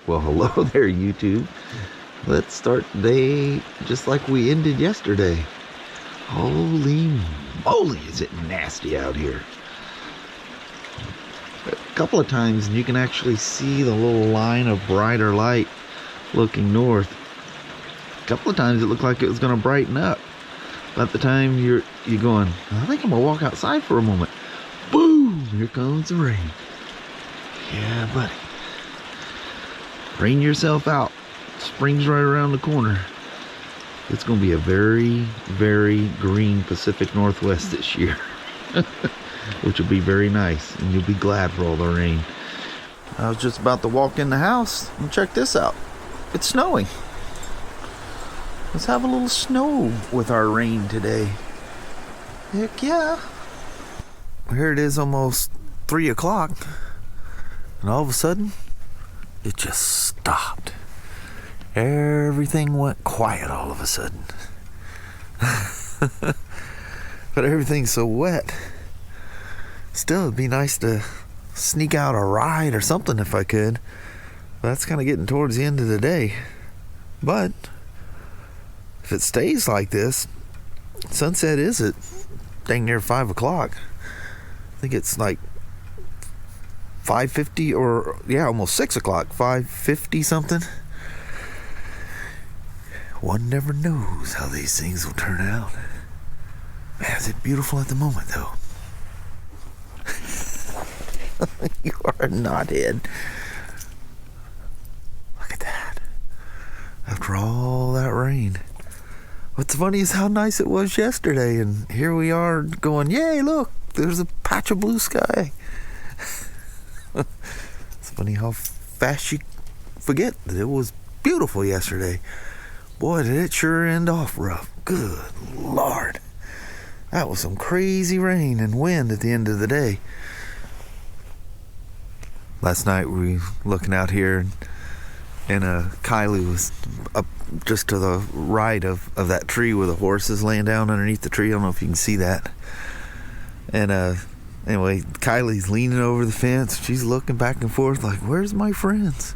Well, hello there, YouTube. Let's start today just like we ended yesterday. Holy moly, is it nasty out here. A couple of times, and you can actually see the little line of brighter light looking north. A couple of times it looked like it was going to brighten up. By the time you're going, I think I'm going to walk outside for a moment. Boom! Here comes the rain. Yeah, buddy. Rain yourself out. Spring's right around the corner. It's going to be a very, very green Pacific Northwest this year. Which will be very nice. And you'll be glad for all the rain. I was just about to walk in the house and check this out. It's snowing. Let's have a little snow with our rain today. Heck yeah. Here it is, almost 3 o'clock. And all of a sudden, it just stopped. Everything went quiet all of a sudden. But everything's so wet. Still, it'd be nice to sneak out a ride or something if I could. That's kind of getting towards the end of the day. But if it stays like this, sunset is at dang near 5 o'clock. I think it's like 5:50 or yeah, almost 6 o'clock, 5:50 something. One never knows how these things will turn out. Man, is it beautiful at the moment though? You are a knothead. Look at that. After all that rain. What's funny is how nice it was yesterday, and here we are going, yay, look, there's a patch of blue sky. It's funny how fast you forget that it was beautiful yesterday. Boy, did it sure end off rough. Good Lord. That was some crazy rain and wind at the end of the day. Last night we were looking out here, and Kylie was up just to the right of that tree where the horse is laying down underneath the tree. I don't know if you can see that. And anyway, Kylie's leaning over the fence. She's looking back and forth like, where's my friends?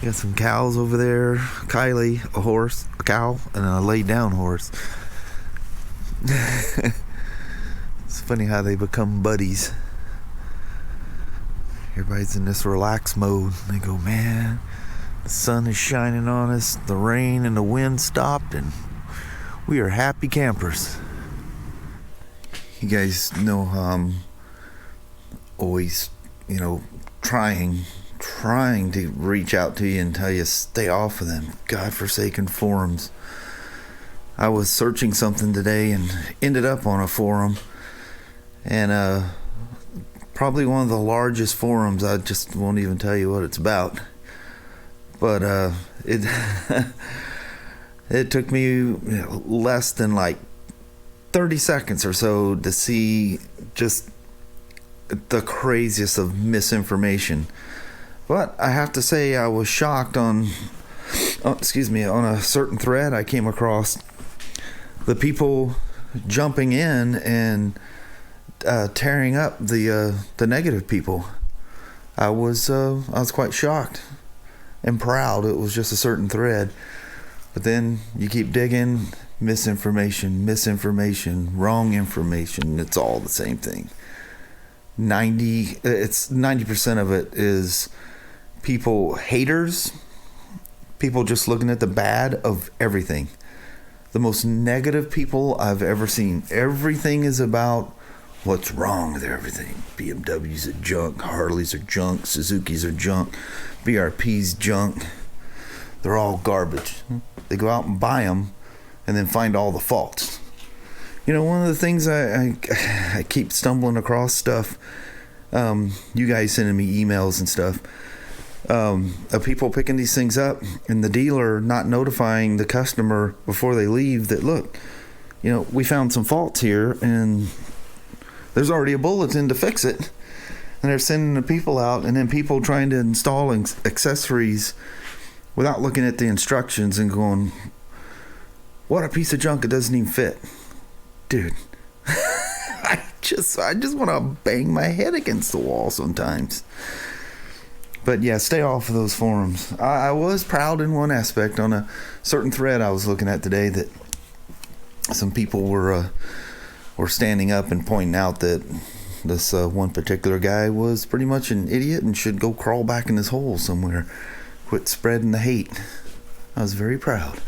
You got some cows over there. Kylie, a horse, a cow, and a laid down horse. It's funny how they become buddies. Everybody's in this relaxed mode. They go, man, the sun is shining on us, the rain and the wind stopped, and we are happy campers. You guys know how I'm always, trying to reach out to you and tell you stay off of them godforsaken forums. I was searching something today and ended up on a forum, and probably one of the largest forums. I just won't even tell you what it's about, but it it took me less than like 30 seconds or so to see just the craziest of misinformation. But I have to say I was shocked on a certain thread I came across. The people jumping in and tearing up the negative people. I was quite shocked and proud. It was just a certain thread, but then you keep digging. Misinformation, wrong information. It's all the same thing. 90% of it is people haters, people just looking at the bad of everything. The most negative people I've ever seen. Everything is about what's wrong with everything. BMWs are junk, Harleys are junk, Suzukis are junk, BRP's junk. They're all garbage. They go out and buy them and then find all the faults. One of the things I keep stumbling across stuff, you guys sending me emails and stuff, of people picking these things up and the dealer not notifying the customer before they leave that, look, we found some faults here and there's already a bulletin to fix it. And they're sending the people out, and then people trying to install accessories without looking at the instructions and going, what a piece of junk, it doesn't even fit. Dude, I just want to bang my head against the wall sometimes. But yeah, stay off of those forums. I was proud in one aspect on a certain thread I was looking at today that some people were standing up and pointing out that this one particular guy was pretty much an idiot and should go crawl back in his hole somewhere. Quit spreading the hate. I was very proud.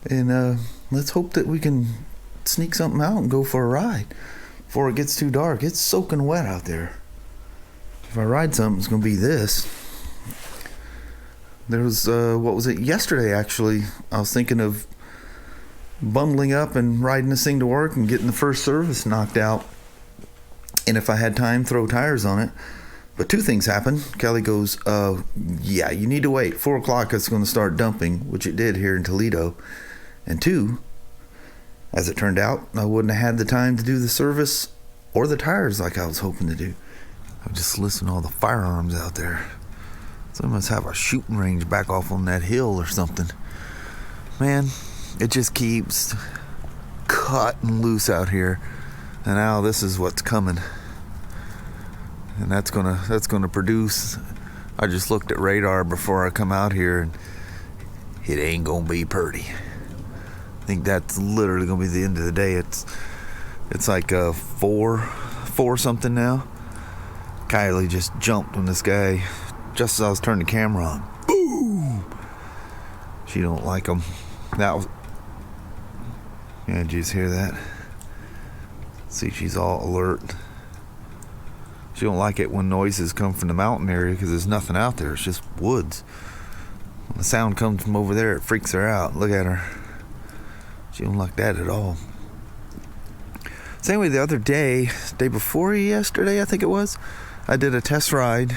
And let's hope that we can sneak something out and go for a ride before it gets too dark. It's soaking wet out there. If I ride something, it's going to be this. There was, what was it, yesterday actually, I was thinking of bundling up and riding this thing to work and getting the first service knocked out. And if I had time, throw tires on it. But two things happened. Kelly goes, yeah, you need to wait. 4 o'clock it's going to start dumping, which it did here in Toledo. And two, as it turned out, I wouldn't have had the time to do the service or the tires like I was hoping to do. I just listened to all the firearms out there. So I must have a shooting range back off on that hill or something. Man, it just keeps cutting loose out here. And now this is what's coming. And that's gonna produce. I just looked at radar before I come out here, and it ain't gonna be pretty. I think that's literally gonna be the end of the day. It's like 4 something now. Kylie just jumped on this guy just as I was turning the camera on. Boom! She don't like him. That was. Yeah, did you just hear that? See, she's all alert. She don't like it when noises come from the mountain area because there's nothing out there. It's just woods. When the sound comes from over there, it freaks her out. Look at her. She don't like that at all. So anyway, the other day before yesterday, I think it was, I did a test ride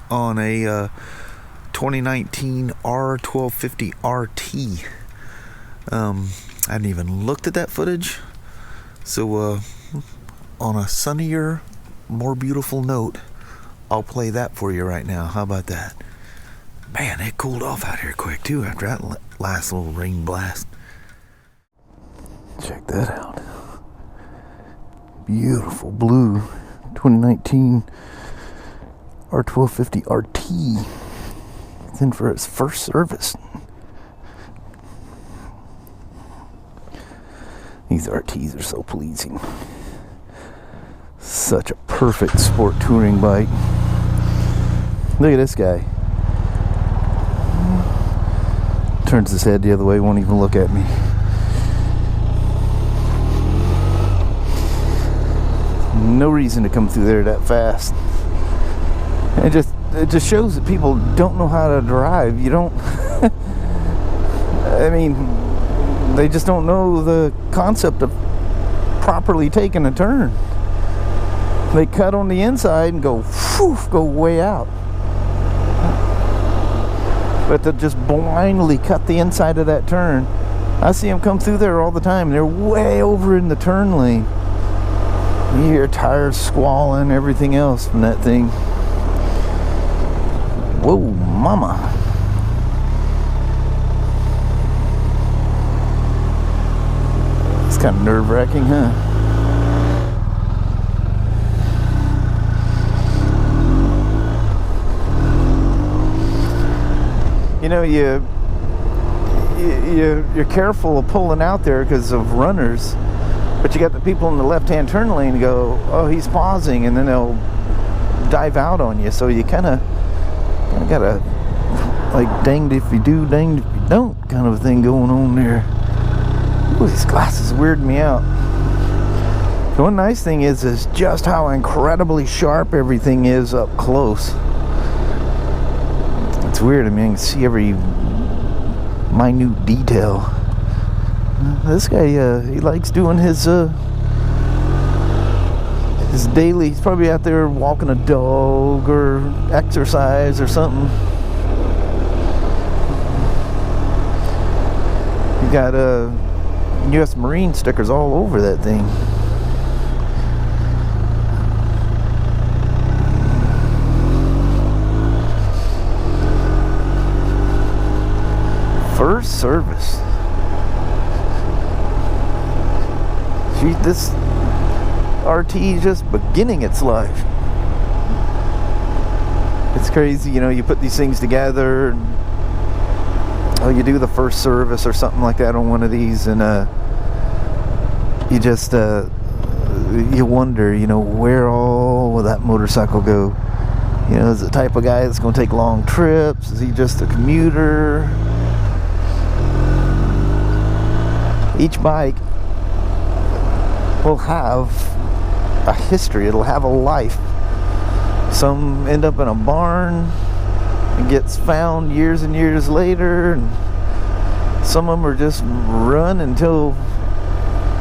on a 2019 R1250RT. I hadn't even looked at that footage. So on a sunnier, more beautiful note, I'll play that for you right now. How about that? Man, it cooled off out here quick too after that last little rain blast. Check that out. Beautiful blue 2019 R1250RT. It's in for its first service. These RTs are so pleasing. Such a perfect sport touring bike. Look at this guy. Turns his head the other way, won't even look at me. No reason to come through there that fast. It just shows that people don't know how to drive. You don't I mean, they just don't know the concept of properly taking a turn. They cut on the inside and go way out. But to just blindly cut the inside of that turn, I see them come through there all the time. They're way over in the turn lane. You hear tires squalling, everything else from that thing. Whoa, mama. It's kind of nerve-wracking, huh? You know, you're careful of pulling out there because of runners, but you got the people in the left-hand turn lane go, oh, he's pausing, and then they'll dive out on you. So you kind of got a, like, danged if you do, danged if you don't kind of a thing going on there. Ooh, these glasses weird me out. The one nice thing is just how incredibly sharp everything is up close. It's weird. I mean, I can see every minute detail. This guy, he likes doing his daily. He's probably out there walking a dog or exercise or something. You got U.S. Marine stickers all over that thing. First service. Gee, this RT is just beginning its life. It's It's crazy, you know, you put these things together and, oh, you do the first service or something like that on one of these, and you just you wonder, you know, where all will that motorcycle go? You know, is the type of guy that's going to take long trips? Is he just a commuter? Each bike will have a history. It'll have a life. Some end up in a barn and gets found years and years later, and some of them are just run until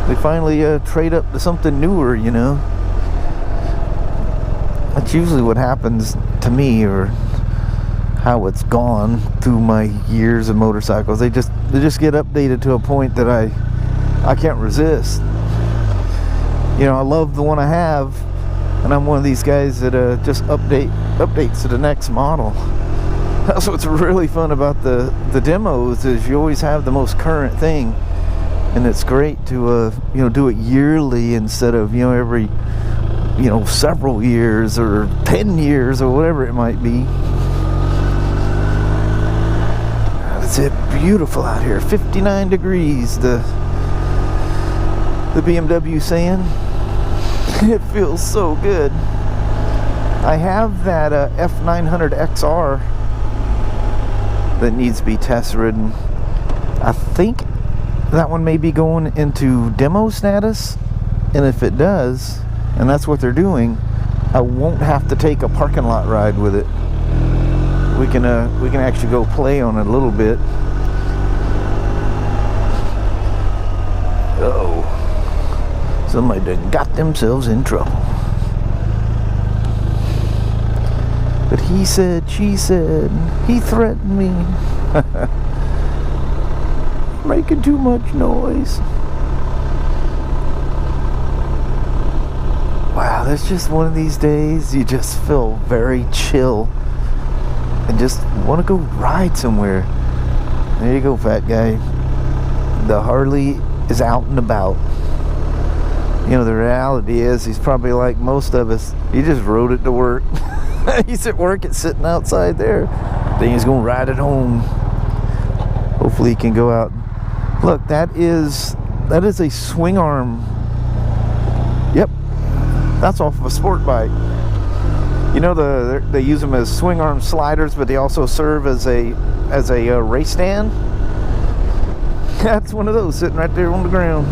they finally trade up to something newer, you know. That's usually what happens to me, or how it's gone through my years of motorcycles. They just get updated to a point that I can't resist. You know, I love the one I have, and I'm one of these guys that just updates to the next model. That's what's really fun about the demos, is you always have the most current thing, and it's great to you know, do it yearly instead of, you know, every, you know, several years or 10 years or whatever it might be. It's beautiful out here. 59 degrees. The BMW saying. It feels so good. I have that F900XR that needs to be test ridden. I think that one may be going into demo status, and if it does, and that's what they're doing, I won't have to take a parking lot ride with it. We can actually go play on it a little bit. Uh-oh. Somebody done got themselves in trouble. But he said, she said, he threatened me. Making too much noise. Wow, that's just one of these days you just feel very chill and just want to go ride somewhere. There you go, fat guy. The Harley is out and about. You know, the reality is he's probably like most of us. He just rode it to work. He's at work, it's sitting outside there. Then he's gonna ride it home. Hopefully he can go out. Look, that is a swing arm. Yep, that's off of a sport bike. You know, they use them as swing arm sliders, but they also serve as a race stand. That's one of those sitting right there on the ground.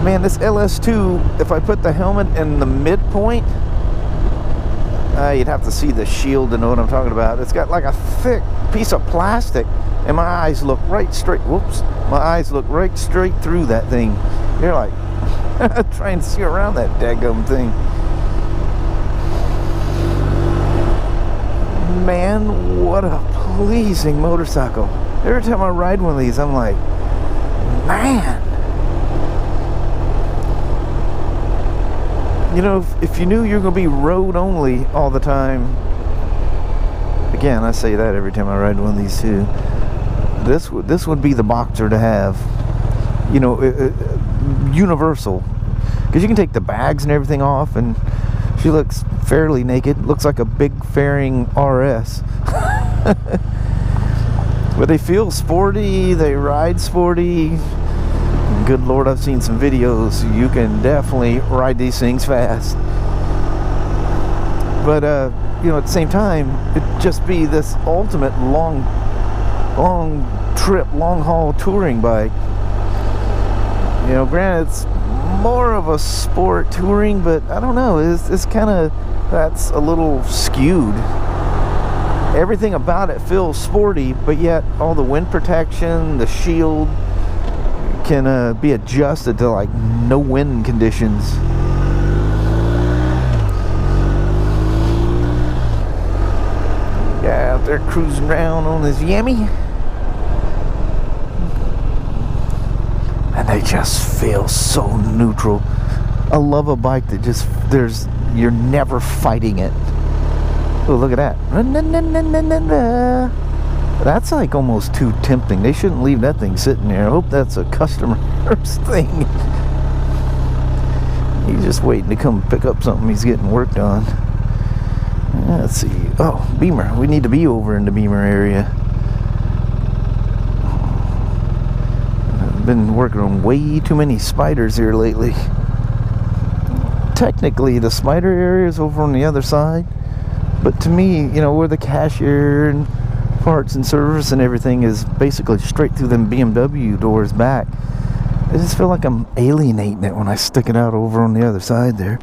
Man, this LS2, if I put the helmet in the midpoint, you'd have to see the shield to know what I'm talking about. It's got like a thick piece of plastic, and my eyes look right straight. Whoops, my eyes look right straight through that thing. You're like trying to see around that daggum thing. Man, what a pleasing motorcycle. Every time I ride one of these, I'm like, man. You know, if you knew you were going to be road only all the time, again, I say that every time I ride one of these too, this would be the boxer to have. You know, universal, because you can take the bags and everything off, and she looks fairly naked. Looks like a big fairing RS. But they feel sporty, they ride sporty. Good Lord, I've seen some videos. You can definitely ride these things fast. But you know, at the same time, it'd just be this ultimate long trip, long haul touring bike. You know, granted, it's more of a sport touring, but I don't know, it's kind of, that's a little skewed. Everything about it feels sporty, but yet all the wind protection, the shield can be adjusted to like no wind conditions. Yeah, out there cruising around on his Yami. And they just feel so neutral. I love a bike that just, you're never fighting it. Oh, look at that. That's like almost too tempting. They shouldn't leave that thing sitting there. I hope that's a customer's thing. He's just waiting to come pick up something he's getting worked on. Yeah, Let's see. Oh, Beamer. We need to be over in the Beamer area. I've been working on way too many Spyders here lately. Technically, the Spyder area is over on the other side. But to me, you know, where the cashier and parts and service and everything is basically straight through them BMW doors back. I just feel like I'm alienating it when I stick it out over on the other side there.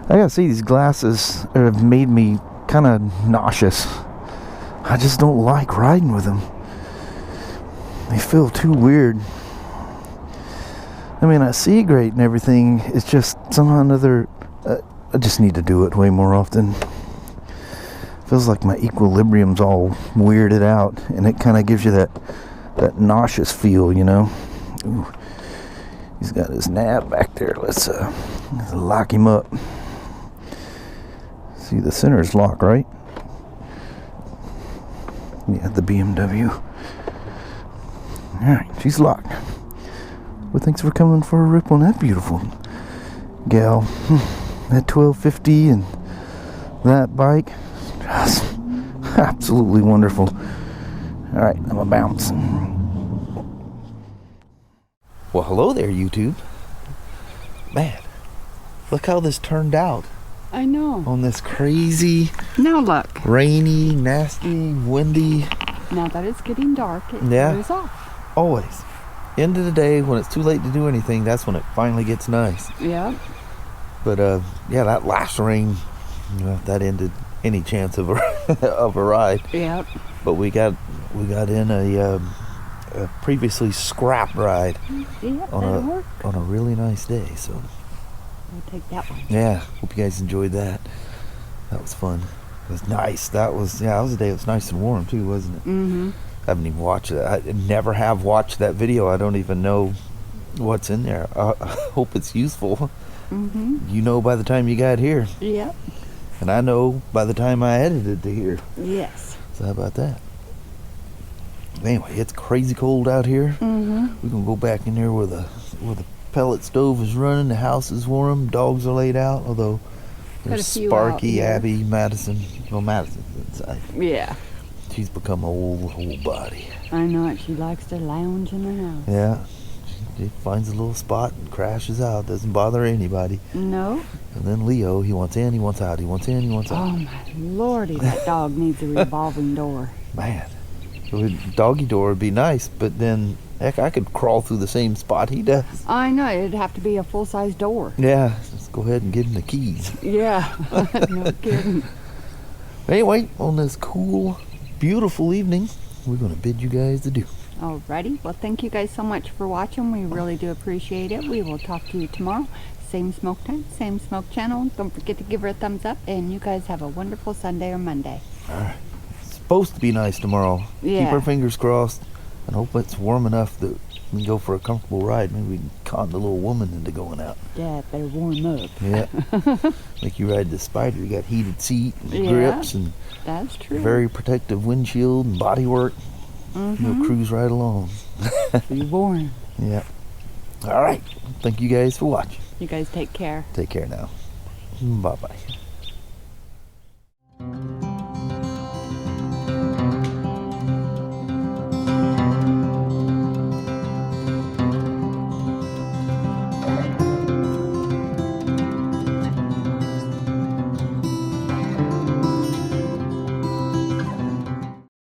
I gotta say, these glasses have made me kind of nauseous. I just don't like riding with them. They feel too weird. I mean, I see great and everything. It's just somehow or another, I just need to do it way more often. Feels like my equilibrium's all weirded out, and it kind of gives you that nauseous feel, you know. Ooh, he's got his nav back there. Let's lock him up. See, the center's locked, right? Yeah, the BMW. Alright, she's locked. Well, thanks for coming for a rip on that beautiful gal. That 1250 and that bike. Just absolutely wonderful. Alright, I'm a bounce. Well, hello there, YouTube. Man, look how this turned out. I know. On this crazy, now look, rainy, nasty, windy. Now that it's getting dark, it goes off. Always. End of the day, when it's too late to do anything, that's when it finally gets nice. Yep. But yeah, that last rain, you know, that ended any chance of a ride. Yep. But we got in a previously scrapped ride. Yep, on a really nice day. So we'll take that one. Yeah, hope you guys enjoyed that. That was fun. It was nice. That was a day. It was nice and warm too, wasn't it? Mm-hmm. I haven't even watched it. I never have watched that video. I don't even know what's in there. I hope it's useful. Mm-hmm. You know by the time you got here. Yep. And I know by the time I edited to here. Yes. So how about that? Anyway, it's crazy cold out here. Mm-hmm. We're gonna go back in there where the pellet stove is running. The house is warm. Dogs are laid out. Although there's Sparky, Abby, Madison. Well, Madison's inside. Yeah. She's become a whole body. I know it. She likes to lounge in the house. Yeah. She finds a little spot and crashes out. Doesn't bother anybody. No. And then Leo, he wants in, he wants out. He wants in, he wants out. Oh my lordy, that dog needs a revolving door. Man. Doggy door would be nice, but then, heck, I could crawl through the same spot he does. I know. It'd have to be a full-size door. Yeah. Let's go ahead and give him the keys. Yeah. No kidding. Anyway, on this cool, beautiful evening, we're going to bid you guys adieu. Alrighty. Well, thank you guys so much for watching. We really do appreciate it. We will talk to you tomorrow. Same smoke time, same smoke channel. Don't forget to give her a thumbs up. And you guys have a wonderful Sunday or Monday. All right. It's supposed to be nice tomorrow. Yeah. Keep our fingers crossed and hope it's warm enough that we can go for a comfortable ride. Maybe we can con the little woman into going out. Yeah, it better warm up. Yeah. Like you ride the Spyder. You got heated seat and grips and that's true. Very protective windshield and body work. Mm-hmm. You'll cruise right along. Be warm. Yeah. All right. Thank you guys for watching. You guys take care. Take care now. Bye-bye.